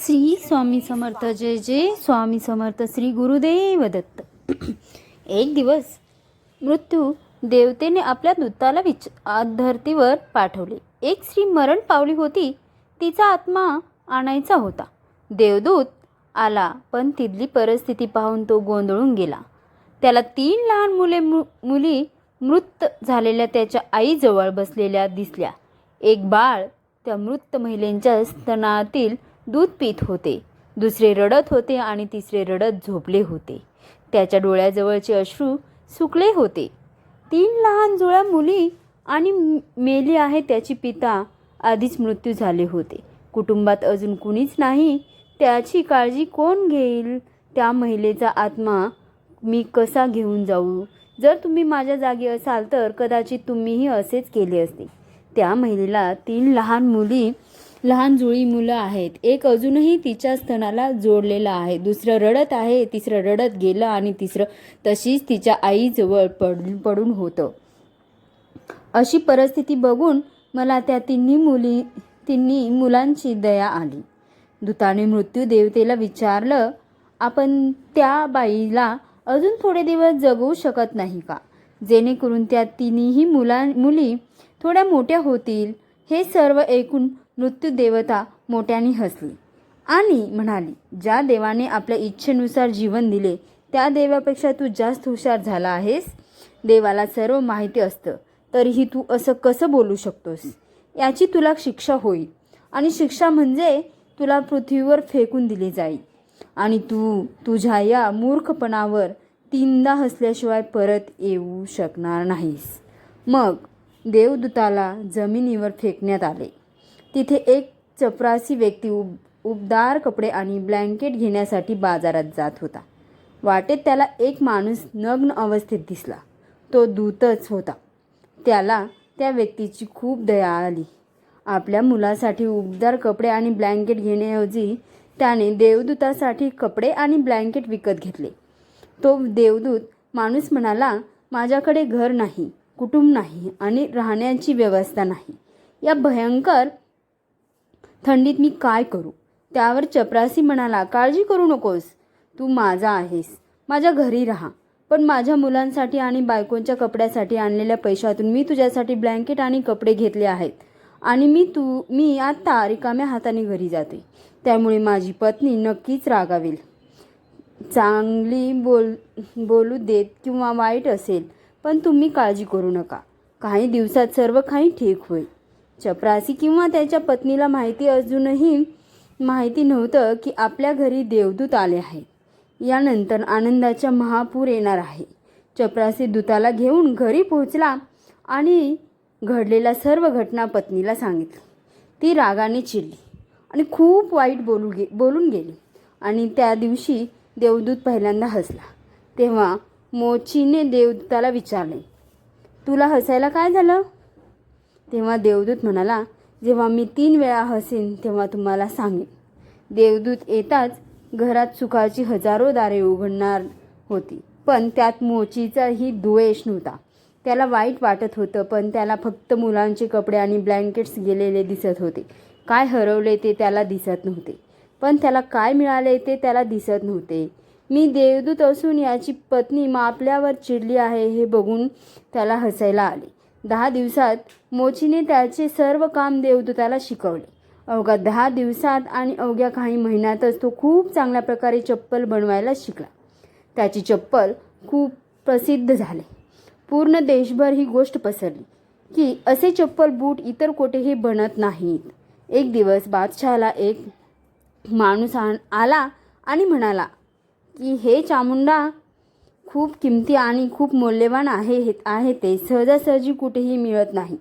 श्री स्वामी समर्थ. जय जय स्वामी समर्थ. श्री गुरुदेव दत्त. एक दिवस मृत्यू देवतेने आपल्या दूताला धर्तीवर पाठवले. एक स्त्री मरण पावली होती. तिचा आत्मा आणायचा होता. देवदूत आला, पण तिथली परिस्थिती पाहून तो गोंधळून गेला. त्याला 3 लहान मुली मृत झालेल्या त्याच्या आईजवळ बसलेल्या दिसल्या. एक बाळ त्या मृत महिलेच्या स्तनातील दूध पीत होते. दुसरे रडत होते आणि तिसरे रडत झोपले होते. त्याच्या डोळ्याजवळचे अश्रू सुकले होते. 3 लहान जुळ्या मुली आणि मेली आहे त्याची पिता आधीच मृत्यू झाले होते. कुटुंबात अजून कुणीच नाही. त्याची काळजी कोण घेईल? त्या महिलेचा आत्मा मी कसा घेऊन जाऊ? जर तुम्ही माझ्या जागी असाल तर कदाचित तुम्हीही असेच केले असते. त्या महिलेला 3 लहान जुळी मुलं आहेत. एक अजूनही तिच्या स्तनाला जोडलेला आहे. दुसरं रडत आहे, तिसरं रडत गेलं आणि तिसरं तशीच तिच्या आईजवळ पडून होतं. अशी परिस्थिती बघून मला त्या तिन्ही मुलांची दया आली. दूताने मृत्यू देवतेला विचारलं, आपण त्या बाईला अजून थोडे दिवस जगवू शकत नाही का, जेणेकरून त्या तिन्ही मुली थोड्या मोठ्या होतील? हे सर्व ऐकून मृत्यू देवता मोठ्याने हसली आणि म्हणाली, ज्या देवाने आपल्या इच्छेनुसार जीवन दिले त्या देवापेक्षा तू जास्त हुशार झाला आहेस. देवाला सर्व माहिती असतं, तरीही तू असं कसं बोलू शकतोस? याची तुला शिक्षा होईल आणि शिक्षा म्हणजे तुला पृथ्वीवर फेकून दिले जाईल आणि तू तुझ्या या मूर्खपणावर 3दा हसल्याशिवाय परत येऊ शकणार नाहीस. मग देवदूताला जमिनीवर फेकण्यात आले. तिथे एक चपरासी व्यक्ती उबदार कपडे आणि ब्लँकेट घेण्यासाठी बाजारात जात होता. वाटेत त्याला एक माणूस नग्न अवस्थेत दिसला. तो दूतच होता. त्याला त्या व्यक्तीची खूप दया आली. आपल्या मुलासाठी उबदार कपडे आणि ब्लँकेट घेण्याऐवजी त्याने देवदूतासाठी कपडे आणि ब्लँकेट विकत घेतले. तो देवदूत माणूस म्हणाला, माझ्याकडे घर नाही, कुटुंब नाही आणि राहण्याची व्यवस्था नाही. या भयंकर थंडीत मी काय करू? त्यावर चपरासी म्हणाला, काळजी करू नकोस, तू माझा आहेस. माझ्या घरी राहा, पण माझ्या मुलांसाठी आणि बायकोंच्या कपड्यासाठी आणलेल्या पैशातून मी तुझ्यासाठी ब्लँकेट आणि कपडे घेतले आहेत आणि मी आत्ता रिकाम्या हाताने घरी जाते. त्यामुळे माझी पत्नी नक्कीच रागावेल. चांगली बोलू देत किंवा वाईट असेल, पण तुम्ही काळजी करू नका. काही दिवसात सर्व काही ठीक होईल. चपरासी किंवा त्याच्या पत्नीला अजूनही माहिती नव्हतं की आपल्या घरी देवदूत आले आहेत. यानंतर आनंदाचा महापूर येणार आहे. चपरासी दूताला घेऊन घरी पोहोचला आणि घडलेल्या सर्व घटना पत्नीला सांगितली. ती रागाने चिडली आणि खूप वाईट बोलून गेली आणि त्या दिवशी देवदूत पहिल्यांदा हसला. तेव्हा मोचीने देवदूताला विचारले, तुला हसायला काय झालं? तेव्हा देवदूत म्हणाला, जेव्हा मी 3 वेळा हसेन तेव्हा तुम्हाला सांगेन. देवदूत येताच घरात सुखाची हजारो दारे उघडणार होती, पण त्यात मोचीचाही द्वेष नव्हता. त्याला वाईट वाटत होतं, पण त्याला फक्त मुलांचे कपडे आणि ब्लँकेट्स गेलेले दिसत होते. काय हरवले ते त्याला दिसत नव्हते, पण त्याला काय मिळाले ते त्याला दिसत नव्हते. मी देवदूत असून याची पत्नी आपल्यावर चिडली आहे हे बघून त्याला हसायला आले. 10 दिवसात मोचीने त्याचे सर्व काम देवदूताला शिकवले. अवघ्या 10 दिवसात आणि अवघ्या काही महिन्यातच तो खूप चांगल्या प्रकारे चप्पल बनवायला शिकला. त्याची चप्पल खूप प्रसिद्ध झाले. पूर्ण देशभर ही गोष्ट पसरली की असे चप्पल बूट इतर कोठेही बनत नाहीत. एक दिवस बादशहाला एक माणूस आला आणि म्हणाला की हे चामुंडा खूप किमती आणि खूप मौल्यवान आहे ते सहजासहजी कुठेही मिळत नाही.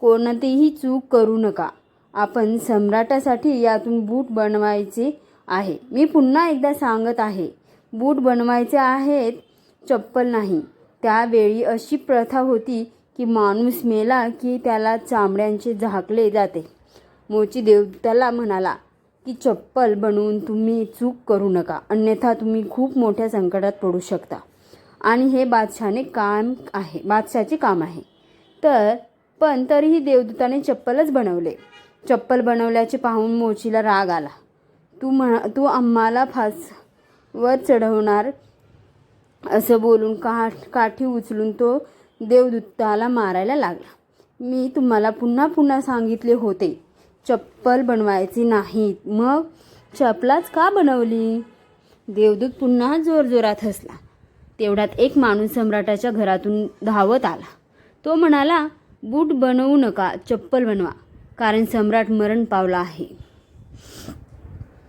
कोणतीही चूक करू नका. आपण सम्राटासाठी यातून बूट बनवायचे आहे. मी पुन्हा एकदा सांगत आहे, बूट बनवायचे आहेत, चप्पल नाही. त्यावेळी अशी प्रथा होती की माणूस मेला की त्याला चामड्यांचे झाकले जाते. मोची देवदूताला म्हणाला की चप्पल बनवून तुम्ही चूक करू नका, अन्यथा तुम्ही खूप मोठ्या संकटात पडू शकता आणि हे बादशाचे काम आहे. पण तरीही देवदूताने चप्पलच बनवले. चप्पल बनवल्याचे पाहून मोचीला राग आला. तू आम्हाला फासवर चढवणार असं बोलून काठी उचलून तो देवदूताला मारायला लागला. मी तुम्हाला पुन्हा पुन्हा सांगितले होते चप्पल बनवायची नाहीत, मग चपलाच का बनवली? देवदूत पुन्हा जोरजोरात हसला. तेवढ्यात एक माणूस सम्राटाच्या घरातून धावत आला. तो म्हणाला, बूट बनवू नका, चप्पल बनवा, कारण सम्राट मरण पावला आहे.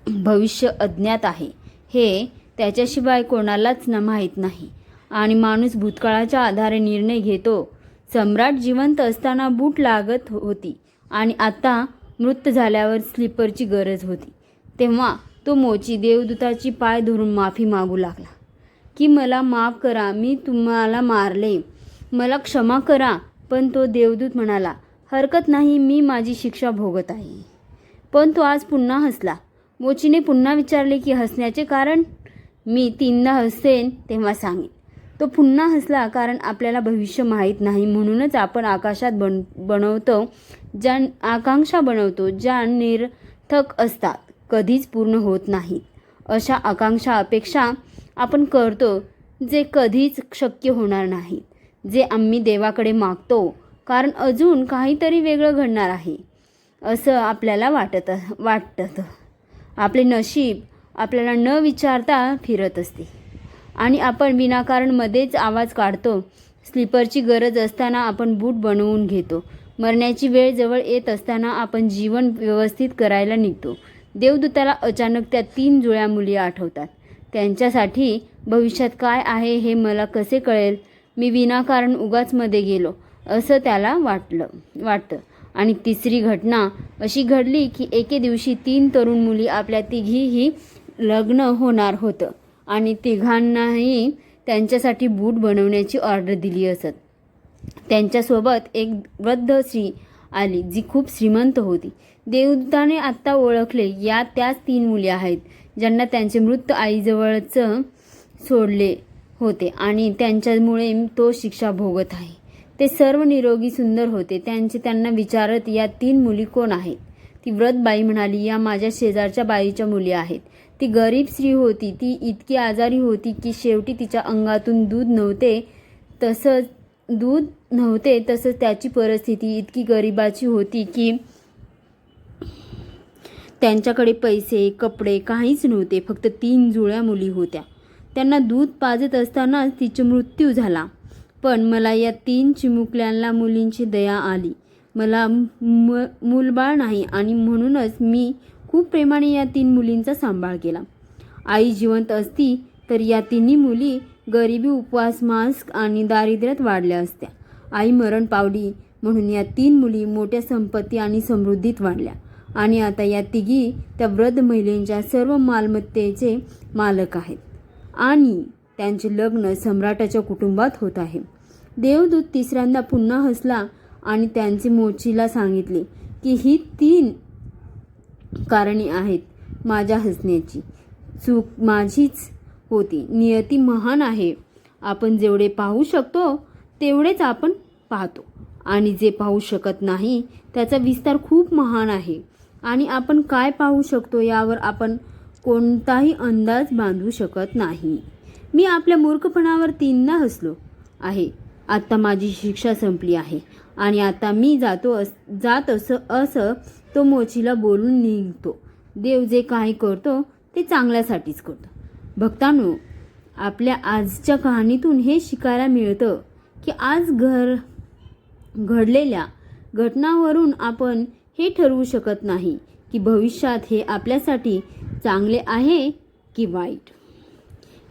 भविष्य अज्ञात आहे हे त्याच्याशिवाय कोणालाच माहीत नाही आणि माणूस भूतकाळाच्या आधारे निर्णय घेतो. सम्राट जिवंत असताना बूट लागत होती आणि आता मृत झाल्यावर स्लीपरची गरज होती. तेव्हा तो मोची देवदूताची पाय धरून माफी मागू लागला की मला माफ करा, मी तुम्हाला मारले, मला क्षमा करा. पण तो देवदूत म्हणाला, हरकत नाही, मी माझी शिक्षा भोगत आहे. पण तो आज पुन्हा हसला. मोचीने पुन्हा विचारले की हसण्याचे कारण? मी 3दा हसेन तेव्हा सांगेन. तो पुन्हा हसला, कारण आपल्याला भविष्य माहीत नाही, म्हणूनच आपण आकाशात बनवतो ज्या आकांक्षा बनवतो ज्या निरर्थक असतात, कधीच पूर्ण होत नाहीत. अशा आकांक्षा अपेक्षा आपण करतो जे कधीच शक्य होणार नाहीत, जे आम्ही देवाकडे मागतो कारण अजून काहीतरी वेगळं घडणार आहे असं आपल्याला वाटतं. आपले नशीब आपल्याला न विचारता फिरत असते आणि आपण विनाकारण मध्येच आवाज काढतो. स्लीपरची गरज असताना आपण बूट बनवून घेतो. मरण्याची वेळ जवळ येत असताना आपण जीवन व्यवस्थित करायला निघतो. देवदूताला अचानक त्या 3 जुळ्या मुली आठवतात. त्यांच्यासाठी भविष्यात काय आहे हे मला कसे कळेल? मी विनाकारण उगाच मध्ये गेलो असं त्याला वाटतं. आणि तिसरी घटना अशी घडली की एके दिवशी 3 तरुण मुली, आपल्या तिघीही लग्न होणार होतं आणि तिघांनाही त्यांच्यासाठी बूट बनवण्याची ऑर्डर दिली असत. त्यांच्यासोबत एक वृद्ध स्त्री आली जी खूप श्रीमंत होती. देवदूताने आत्ता ओळखले, या त्याच 3 मुली आहेत ज्यांना त्यांचे मृत आईजवळच सोडले होते आणि त्यांच्यामुळे तो शिक्षा भोगत आहे. ते सर्व निरोगी सुंदर होते. त्यांना विचारत, या 3 मुली कोण आहेत? ती वृद्ध बाई म्हणाली, या माझ्या शेजारच्या बाईच्या मुली आहेत. ती गरीब स्त्री होती. ती इतकी आजारी होती की शेवटी तिच्या अंगातून दूध नव्हते. तसंच त्याची परिस्थिती इतकी गरिबाची होती की त्यांच्याकडे पैसे, कपडे काहीच नव्हते. फक्त 3 जुळ्या मुली होत्या. त्यांना दूध पाजत असतानाच तिचा मृत्यू झाला. पण मला या 3 चिमुकल्या मुलींची दया आली. मला मूलबाळ नाही आणि म्हणूनच मी खूप प्रेमाने या 3 मुलींचा सांभाळ केला. आई जिवंत असती तर या 3 मुली गरिबी, उपवास, मांस आणि दारिद्र्यात वाढल्या असत्या. आई मरण पावली म्हणून या 3 मुली मोठ्या संपत्ती आणि समृद्धीत वाढल्या आणि आता या तिघी त्या वृद्ध महिलेच्या सर्व मालमत्तेचे मालक आहेत आणि त्यांचे लग्न सम्राटाच्या कुटुंबात होत आहे. देवदूत तिसऱ्यांदा पुन्हा हसला आणि त्यांचे मोचीला सांगितले की ही 3 कारणे आहेत माझ्या हसण्याची. चूक माझीच होती. नियती महान आहे. आपण जेवढे पाहू शकतो तेवढेच आपण पाहतो आणि जे पाहू शकत नाही त्याचा विस्तार खूप महान आहे आणि आपण काय पाहू शकतो यावर आपण कोणताही अंदाज बांधू शकत नाही. मी आपल्या मूर्खपणावर 3दा हसलो आहे. आता माझी शिक्षा संपली आहे आणि आता मी जात असं तो मोचीला बोलून निघतो. देव जे काही करतो ते चांगल्यासाठीच करतो. भक्तांनो, आपल्या आजच्या कहाणीतून हे शिकायला मिळतं की आज घडलेल्या घटनांवरून आपण हे ठरवू शकत नाही की भविष्यात हे आपल्यासाठी चांगले आहे की वाईट.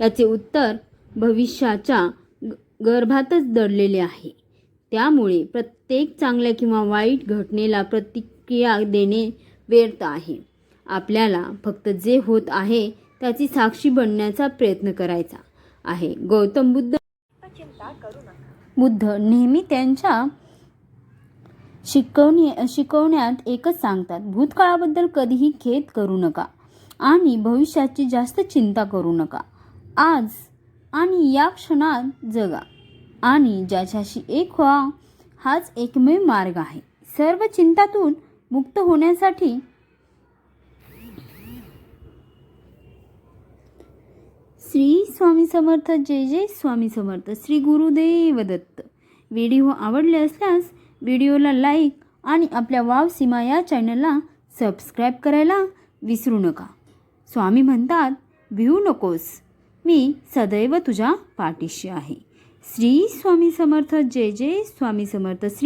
याचे उत्तर भविष्याच्या गर्भातच दडलेले आहे. त्यामुळे प्रत्येक चांगल्या किंवा वाईट घटनेला प्रतिक्रिया देणे व्यर्थ आहे. आपल्याला फक्त जे होत आहे त्याची साक्षी बनण्याचा प्रयत्न करायचा आहे. गौतम बुद्ध नेहमी त्यांच्या शिकवण्यात एकच सांगतात, भूतकाळाबद्दल कधीही खेद करू नका आणि भविष्याची जास्त चिंता करू नका. आज आणि या क्षणात जगा आणि ज्याच्याशी एक व्हा, हाच एकमेव मार्ग आहे. सर्व चिंतातून मुक्त होण्यासाठी श्री स्वामी समर्थ. जय जय स्वामी समर्थ. श्री गुरुदेव दत्त. व्हिडिओ आवडले असल्यास व्हिडिओला लाईक आणि आपल्या वाव सीमा या चॅनलला सबस्क्राईब करायला विसरू नका. स्वामी म्हणतात, भिवू नकोस, मी सदैव तुझ्या पाठीशी आहे. श्री स्वामी समर्थ. जय जय स्वामी समर्थ. श्री